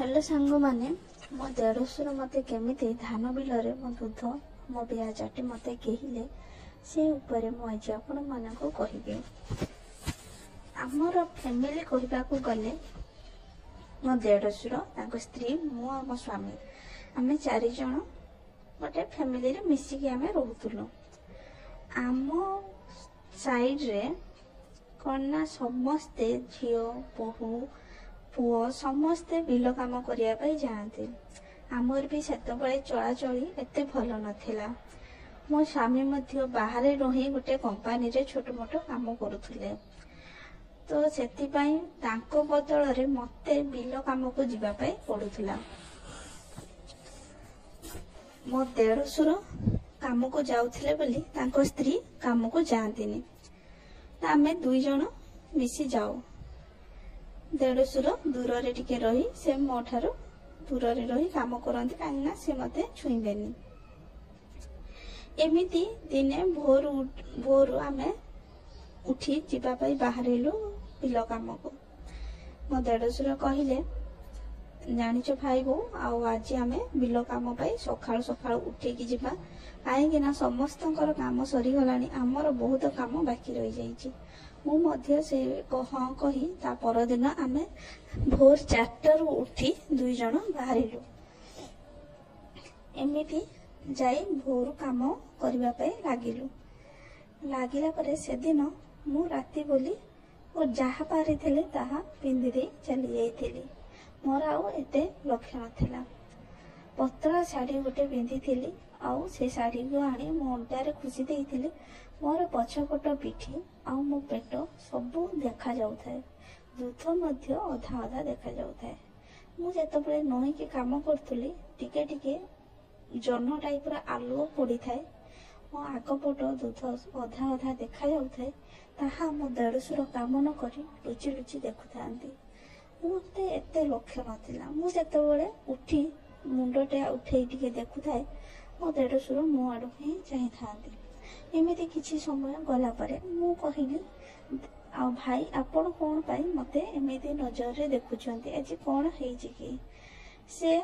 Hello सांग माने मो देढ़शुर मते केमिति धान बिलरे मो दूध मो बिया चाटी मते कहिले से ऊपर मु आज आपण मानक कहिबे। आमर फैमिली कहबा को गले मो देढ़शुर ताको स्त्री मु आ मो स्वामी आमे चारि जण गोटे फैमिली रे मिसिकी आमे रहउतुलो। आम साइड रे कन्ना समस्ते झियो बहु पुओ समस्ते बिल काम करिया पाई जाते। आमर भी सेते बळे चलाचली एते भल नथिला। मो स्वामी मध्य बाहर रही गोटे कंपनी रे छोट मोट काम करुथुले, तो सेति पई तांको बदल रे मते बिल काम को जिबा पाई पडुथुला। मो देढ़शुर काम को जाउथिले बोली तांको स्त्री काम को जांतिनी, त आमे दुई जण मिसी जाऊ। देढ़शुर दूर रे टिके रही से मो ठारो दूर रे रही काम करंती कांगना से मते छुईबेनी। एमिति दिने भोर आमे उठी जिबा पाई बाहरिलु बिल काम को। मो देढ़शुर कहिले जानिछ भाई बो आउ आज आमे बिल काम पाई सखाळ सखाळ उठी की जिबा, काहेकि ना समस्तंकर काम सरी गलानी, आमर बहुत काम बाकी रही जाईची। मु मध्य से हाँ कही ता पर दिन आमे भोर 4 उठी दुई जण बाहरिलु। एमिति जाई भोर काम करबा पाई लागिला परे से दिन मु राती बोली और जहा पारी थिले ताहा पिंदी दे चली जाईथिली। मोर आउ एते लक्ष्य नथिला। पतला साड़ी गोटे पिंदी थिली आउ से साड़ी को आनी मो अंटारे खुशी देइथिली। मोर पछपट पिठी आउ मो पेट सबू देखा जाउथाय, दूध मध्य अधा अधा देखा जाउथाय। मु जेतबेले नही के काम करथुली टिके टिके जन्न टाइप रा आलू पड़ी थाए, मो आगपट दूध अधा अधा देखा जाउथाय। ताहा मो देढ़शुर काम न करी लुचि लुचि देखुथांती। मते एते लक्ष्य नथिला। मु जेतबेले उठी मुंडटे उठेई टिके देखुथाय मो देढ़शुर मो आडू ही चाहि थांती। एमिति किछि समय गला परे मु कहिली आ भाई आपण कोन पाई मते एमिति नजर रे देखुछंती, आज कोन हेछि कि? से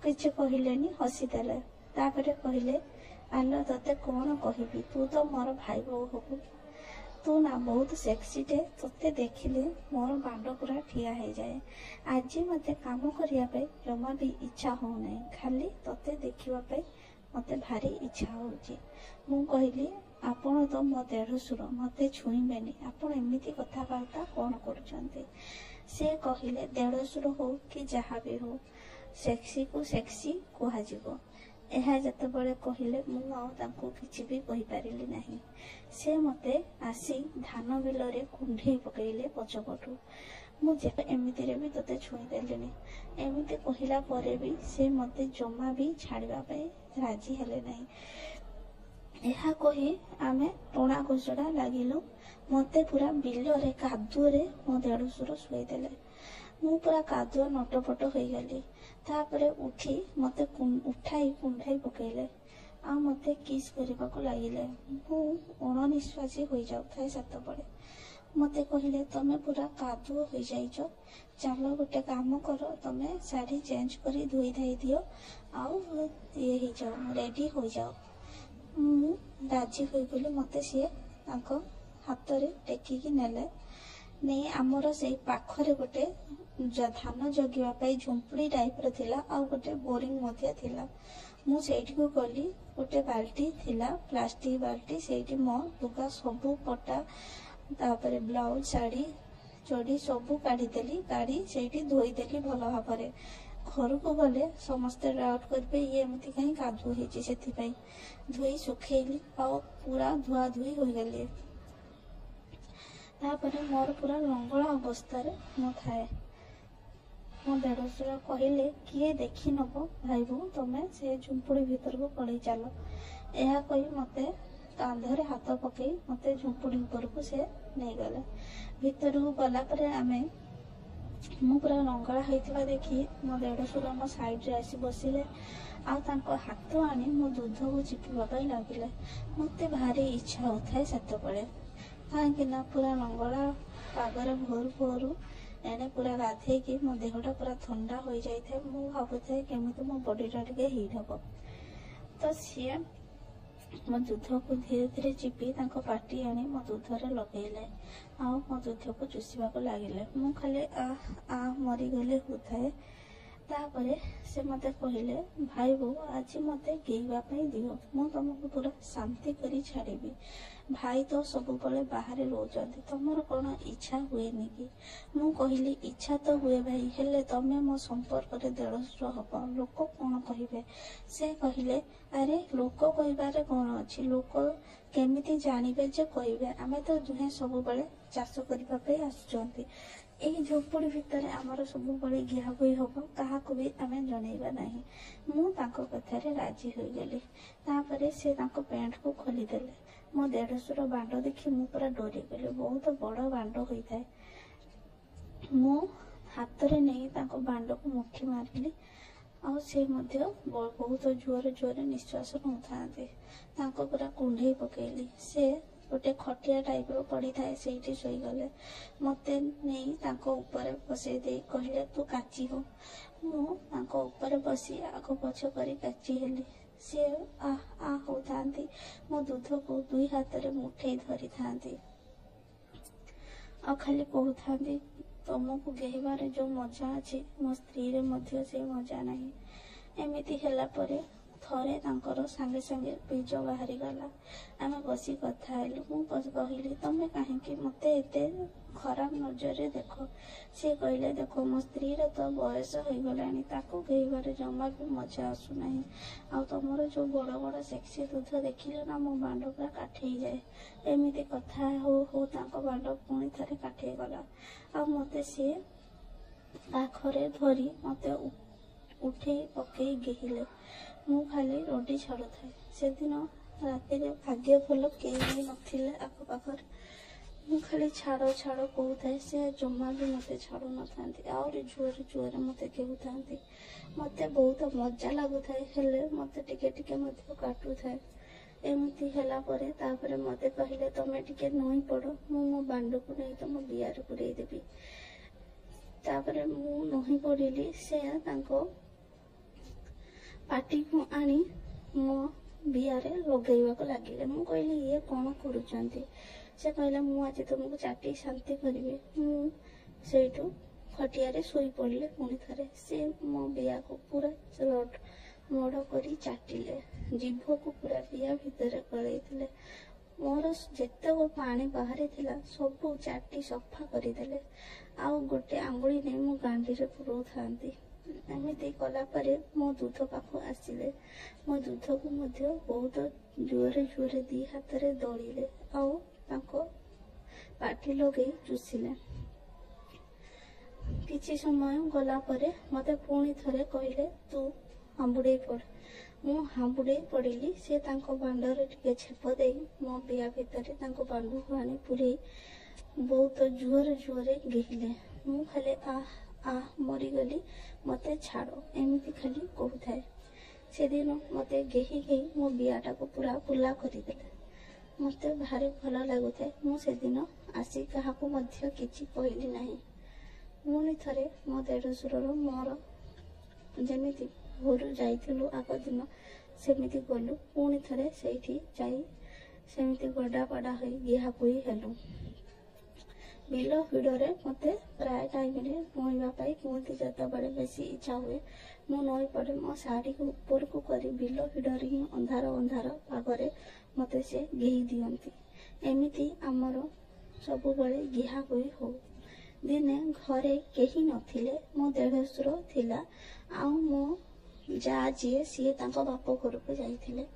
किछि कहिलेनी, हसी देले। तापरे कहिले आलो तते कोन कहिबी, तू तो मोर भाई बो होबु, तू ना बहुत सेक्सी टे, तते देखिले मोर बांड पूरा ठिया हे जाए। आज मते काम करिया पे जमा भी इच्छा हो नै, खाली तते देखिबा पे मते भारी इच्छा होची। मु कहिली आपण तो मो देढ़शुर मते छुईबेनी, आपण एमिति कथा बार्ता कोन करछंती? से कहिले देढ़शुर हो कि जहा भी हो सेक्सी को सेक्सी कोहा जीवो। एहा जतबेले कहिले मु आ तांको किछि भी कहि पारिली नाही। से मते आसी धान बिल रे कुंढे पकैले पछपटु। मु जे एमिति रे भी तते छुई देलिनी। एमिति कहिला परे भी से मते जमा भी छाड़िबा पे राजी हेले नाही। एहा कही आमे टोना घोषड़ा लागिलु। मते पूरा बिल रे कादुओ रे मो देढ़शुर शुई देले। मु पूरा कादुओ नटपट होई गली। तापरे उठी मते उठाई कुंढाई पकैले आ मते किस करबा को लागिले। मु अणनिश्वासी होई जाउथाय सेतबेले। मते कहिले तमे पूरा कादुओ होई जाइछो, चलो गोटे काम करो, तमे साड़ी चेंज करी धोई धाई दियो आउ ये ही जाओ, रेडी हो जाओ। मु राजी होई गली। मते सिए तांको हाथ रे टेकी नेले नै आमर से पाखरे गोटे धान जगिवा पाई झुंपड़ी टाइप रो थिला आ गोटे बोरिंग मध्य थिला। मु सेठी को गली, गोटे बाल्टी थिला प्लास्टिक बाल्टी, सेठी मो लुगा सबू पटा तापरे ब्लाउज साड़ी चोड़ी सबू काढ़ी देली। काढ़ी सेठी धोई देली भल भाबरे। घर को गले समस्ते डाउट करबे ये एमती कहीं कादू हेछि, सेथि पई धोई सुखेइली आ पूरा धुआ धुई होई गेली। तापरे मोर पूरा लंगड़ा अवस्था रे मो थाए। मो देढ़शुर कहिले किए देखि नबो भाई बो, तमे से झुंपुड़ी भीतर को पळै चलो। एहा कहि मते कांधरे हाथ पकई मते झुंपुड़ी ऊपर को से नै गले। भीतर को गला परे आमे मु पूरा लंगड़ा होइतबा देखि मो देढ़शुर मो साइड रे आसी बसिले आ तांको हाथ आनी मो दूध को चिपिबा पाई लागिले। मते भारी इच्छा होथाय सेतबेले, काहेकि ना पूरा लंगड़ा पागरे भोर भोर एणे पूरा गाधेकी मो देहटा पूरा ठंडा हो जाए मु भावुए केमी मो बॉडीटा टिके हीट हम तो सी मो दूध को धीरे धीरे चिपी पाटी आनी मो दूध लगेले आ मो दूध को चुषा लगे मु खाली आ मरीगले होताए तापरे से मते कहले भाई बो आज मते गेईवाई दियो मु तुमको पूरा शांति करी छाड़बी भाई तो सब बड़े बाहर रोचंती तुमर कौन इच्छा हुए कि मु कहली इच्छा तो हुए भाई हेले तमे मो संपर्क रे देढ़शुर हम लोक कौन कहे से कहले अरे लोक कहबारे कौन अच्छी लोक केमिति जानवे जे कहे आमे तो दुहे सब बड़े चाष करने आसुचंती एही झोपड़ी भितर आमर सब बड़े घिया हुई हम क्या भी आमे जनइबा नहीं मु तांको कथारे राजी हो गली तापरे से तांको पैंट को खोलीदेले मो देढ़शुर बांड देखी मु पूरा डरी गली बहुत बड़ बांड होता है मो हाथ रे नहीं तांको बांड को मुठी मारिली आ से मध्य बहुत जोर जोर निश्वास नौ पूरा कुंडे पकेली से गोटे खटिया टाइप रो पड़ी थाए से शोगले मते नहीं ऊपर बसई दे कहले तू काची हो मुझे बसी आग पछ कर काची हेली सी आ होता मो दूध को दुई हाथ रे मुठे धरी था आ खाली कहता तुमको गेहबार जो मजा अच्छी मो स्त्री रे मध्य से मजा नहीं एमती है थरे सांगे सांगे बीज बाहरी गला आम बसी कथा हेलु कहली तमे कहीं मत खराब नजर देख सी कहले देख मो स्त्री रे तो बयस हो गलानी ताको गेहबार जमा भी मजा आसुना आ तुमर जो बड़ बड़ सेक्सी दूध देखिले ना मो बांड पूरा काठी जाए एमती कथा हो बांड पुणी थे काठी गला आ मते सी आखरे धरी मते उठे पकई गेहिले मु खाली रडी छाड़ थाए से दिन राति भाग्य भल कई नथिले आख पाखर मु खाली छाड़ छाड़ कहूए से जमा भी मत छाड़ू न था जोर जोर मत कहता मत बहुत मजा लगुए हेले मत टिके टिके काटू थाए एमती है मत कहले तमें टिके नई पड़ मो बांड को नहीं तुम बियार पुरे देवी तापरे मु नही पड़ी से पाटी को आनी मो बियारे लगेवा लगे मु कहली ये कौन करुँच से कहला मु आज तुमको चाटी शांति करी मुठू खटिया शोई पड़े पुणी थे से मो बिया को पूरा रड मड़ कर चाटिले जीभ को पूरा बिया भितर गलैले मोर जिते पानी बाहरी थिला सब चाटी सफा करदेले आउ गोटे आंगुली नहीं मो गांडी रे पुराऊ था एमती कला मो दूध पाख आसिले मो दूध को मध्य बहुत जोरे जोरे दी हाथ रे दलिले आको पाटी लगे चुषिले किछि समय गला परे मते पुणी थरे कहले तू हांबुड़े पड़ मु हांबुड़े पड़िली से बांडरे टिके छेप दे मो बिया भितर बांड को आनी पुरे बहुत जोर जोरे गेहिले मु खाली आ मरीगली मते छाड़ो एमती खाली कहूए से दिन मत गेही गेही मो बियाटा को पूरा पुला करदे मत भारी भल लगुए मुझे दिन आसी क्या किसी कहली ना पुणी थे मो देढ़शुर मोर जमी भोर जाइलु आग दिन सेमती गलु पुणी थे से गड़ा पड़ा हो गिहापुई हेलु बिल हिड़े मत प्राय टाइम नईवाई कहते जो बड़े बेसी इच्छा हुए मु नई पड़े मो शाढ़ी को ऊपर को कर बिल हिड़े ही अंधार अंधार पागरे मत से गेही दियंती एमती आमर सब बड़े गिहा हुई हो दिने घरे कहीं नथिले मो देढ़शुर थिला आउ मो जा जी सी बाप घर को जाइथिले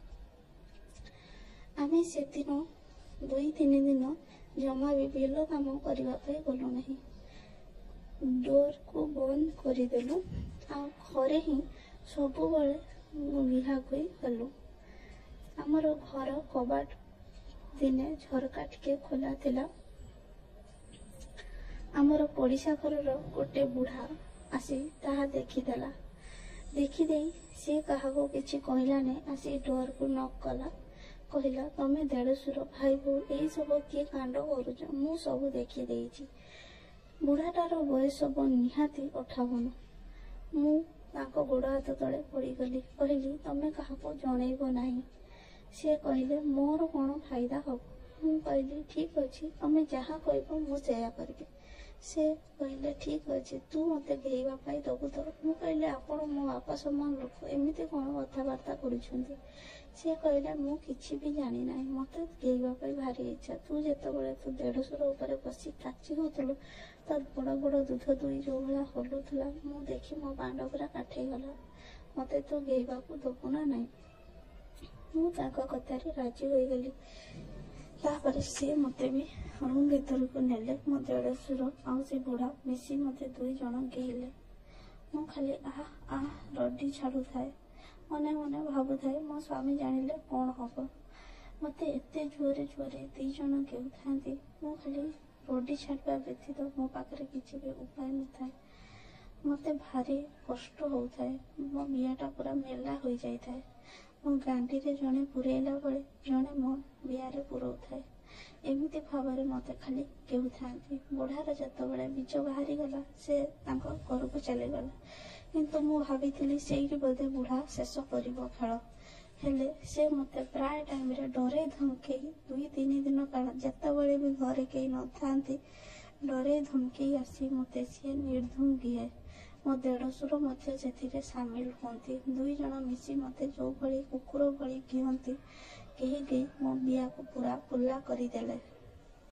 आमे से दिन 2-3 दिन जमा भी बिल काम करने गलु नहीं डोर को बंद करदेलु घरे ही सब बिहा गलु आमर घर कबाट दिने झरका टिके खोला थिला आमर पड़िशा घर गोटे बुढ़ा आसी ताहा देखीदेला देखीदे सी क्या किसी कहला नहीं आसी डोर को नॉक कला कहला तमें देढ़शुर भाई बो यही सब किए कांड कर सब देखी ବୁଢ଼ାଟାର ବୟସ ନିହାତି 58। ମୁଁ ତାଙ୍କ ଗୋଡ଼ ହାତ ତଳେ ପଡ଼ିଗଲି। କହିଲି, ତମେ କାହାକୁ ଜଣେଇବ ନାହିଁ। ସିଏ କହିଲେ, ମୋର କ'ଣ ଫାଇଦା ହବ? ମୁଁ କହିଲି, ଠିକ୍ ଅଛି, ତମେ ଯାହା କହିବ ମୁଁ ସେଇଆ କରିବି। ସେ କହିଲେ, ଠିକ୍ ଅଛି, ତୁ ମୋତେ ଘେଇବା ପାଇଁ ଦେବୁ ତ? ମୁଁ କହିଲି, ଆପଣ ମୋ ବାପା ସମାନ ଲୋକ, ଏମିତି କ'ଣ କଥାବାର୍ତ୍ତା କରୁଛନ୍ତି? ସିଏ କହିଲେ, ମୁଁ କିଛି ବି ଜାଣିନାହିଁ, ମୋତେ ଘେଇବା ପାଇଁ ଭାରି ଇଚ୍ଛା। ତୁ ଯେତେବେଳେ ତୁ ଦେଢ଼ଶୁର ଉପରେ ବସି କାଚି ହେଉଥିଲୁ, ତ ବଡ଼ ବଡ଼ ଦୁଧ ଦୁଇ ଯେଉଁ ଭଳିଆ ହଲୁଥିଲା, ମୁଁ ଦେଖି ମୋ ବାଣ୍ଡ ପୁରା କାଠେଇଗଲା। ମୋତେ ତୁ ଘେଇବାକୁ ଦେବୁ ନା ନାହିଁ? ମୁଁ ତାଙ୍କ କଥାରେ ରାଜି ହୋଇଗଲି। ତାପରେ ସିଏ ମୋତେ ବି ରୁମ୍ ଭିତରକୁ ନେଲେ। ମୋ ଦେଢ଼ଶୁର ଆଉ ସେ ବୁଢ଼ା ମିଶି ମୋତେ 2 ଜଣ ଘେଇଲେ। ମୁଁ ଖାଲି ରଡ଼ି ଛାଡ଼ୁଥାଏ। ମନେ ମନେ ଭାବୁଥାଏ, ମୋ ସ୍ୱାମୀ ଜାଣିଲେ କ'ଣ ହବ। ମୋତେ ଏତେ ଜୋରେ 2 ଜଣ ଘେଉଥାନ୍ତି। ମୁଁ ଖାଲି ରଡ଼ି ଛାଡ଼ିବା ବ୍ୟତୀତ ମୋ ପାଖରେ କିଛି ବି ଉପାୟ ନଥାଏ। ମୋତେ ଭାରି କଷ୍ଟ ହେଉଥାଏ। ମୋ ବିଆଟା ପୁରା ମେଲା ହୋଇଯାଇଥାଏ। ମୋ ଗାଣ୍ଡିରେ ଜଣେ ପୁରେଇଲା ବେଳେ ଜଣେ ମୋ ବିଆରେ ପୁରଉଥାଏ। ଏମିତି ଭାବରେ ମୋତେ ଖାଲି ଘେଉଥାନ୍ତି। ବୁଢ଼ାର ଯେତେବେଳେ ବୀଜ ବାହାରିଗଲା, ସେ ତାଙ୍କ ଘରକୁ ଚାଲିଗଲା। କିନ୍ତୁ ମୁଁ ଭାବିଥିଲି ସେଇଠି ବୋଧେ ବୁଢ଼ା ଶେଷ କରିବ ଖେଳ। ହେଲେ ସେ ମୋତେ ପ୍ରାୟ ଟାଇମ୍ରେ ଡରେଇ ଧମକେଇ 2-3 ଦିନ କାଳ ଯେତେବେଳେ ବି ଘରେ କେହି ନଥାନ୍ତି, ଡରେଇ ଧମକେଇ ଆସି ମୋତେ ସିଏ ନିର୍ଦ୍ଧୁମ ଘିଏ। ମୋ ଦେଢ଼ଶୁର ମଧ୍ୟ ସେଥିରେ ସାମିଲ ହୁଅନ୍ତି। 2 ଜଣ ମିଶି ମୋତେ ଯେଉଁଭଳି କୁକୁର ଭଳି ଘିଅନ୍ତି, କେହି ମୋ ବିଆକୁ ପୁରା ପୋଲା କରିଦେଲେ।